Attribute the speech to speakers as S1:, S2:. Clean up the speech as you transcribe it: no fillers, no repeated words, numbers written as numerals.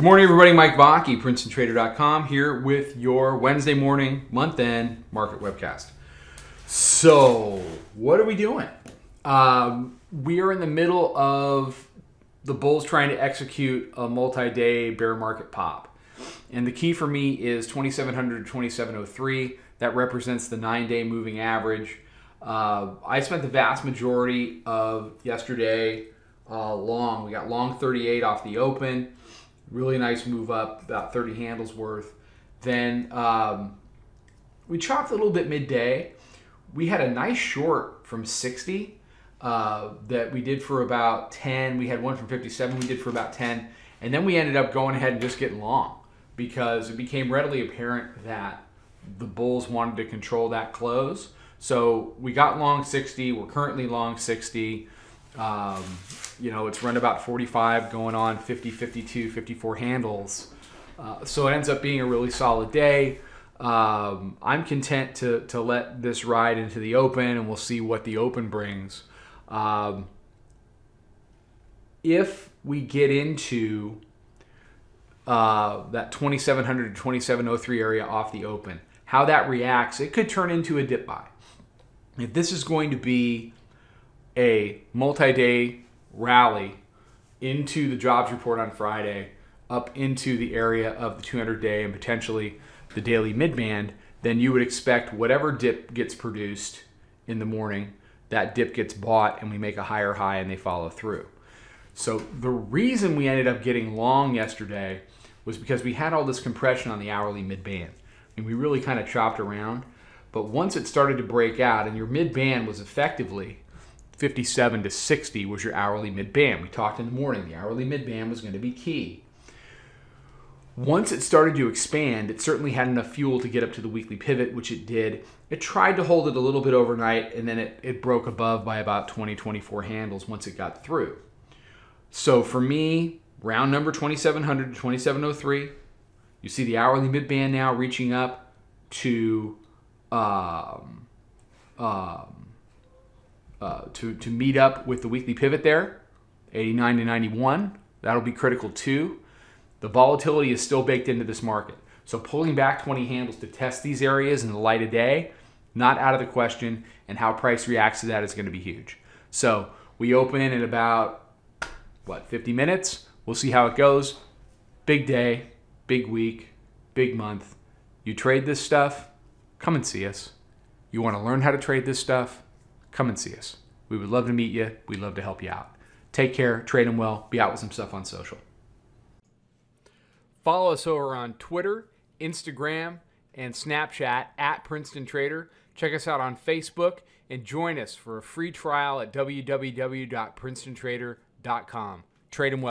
S1: morning, everybody. Mike Vacchi, Princetontrader.com, here with your Wednesday morning month-end market webcast. So, what are we doing? We are in the middle of the bulls trying to execute a multi-day bear market pop. And the key for me is 2,700 to 2,703. That represents the 9-day moving average. I spent the vast majority of yesterday long. We got long 38 off the open. Really nice move up, about 30 handles worth. Then we chopped a little bit midday. We had a nice short from 60 that we did for about 10. We had one from 57 we did for about 10. And then we ended up going ahead and just getting long because it became readily apparent that the bulls wanted to control that close. So we got long 60. We're currently long 60. It's run about 45 going on 50, 52, 54 handles. So it ends up being a really solid day. I'm content to let this ride into the open, and we'll see what the open brings. If we get into that 2,700 to 2,703 area off the open, how that reacts, it could turn into a dip buy. If this is going to be a multi-day rally into the jobs report on Friday, up into the area of the 200-day and potentially the daily mid-band, then you would expect whatever dip gets produced in the morning, that dip gets bought and we make a higher high and they follow through. So the reason we ended up getting long yesterday was because we had all this compression on the hourly mid-band. And we really kind of chopped around. But once it started to break out, and your mid-band was effectively 57 to 60 was your hourly mid-band. We talked in the morning, the hourly mid-band was going to be key. Once it started to expand, it certainly had enough fuel to get up to the weekly pivot, which it did. It tried to hold it a little bit overnight, and then it broke above by about 20, 24 handles once it got through. So for me, round number 2,700 to 2,703, you see the hourly mid-band now reaching up to to meet up with the weekly pivot there, 89 to 91. That'll be critical too. The volatility is still baked into this market. So pulling back 20 handles to test these areas in the light of day, not out of the question, and how price reacts to that is going to be huge. So we open in about, 50 minutes? We'll see how it goes. Big day, big week, big month. You trade this stuff? Come and see us. You want to learn how to trade this stuff? Come and see us. We would love to meet you. We'd love to help you out. Take care, trade them well, be out with some stuff on social. Follow us over on Twitter, Instagram, and Snapchat at Princeton Trader. Check us out on Facebook and join us for a free trial at www.princetontrader.com. Trade them well.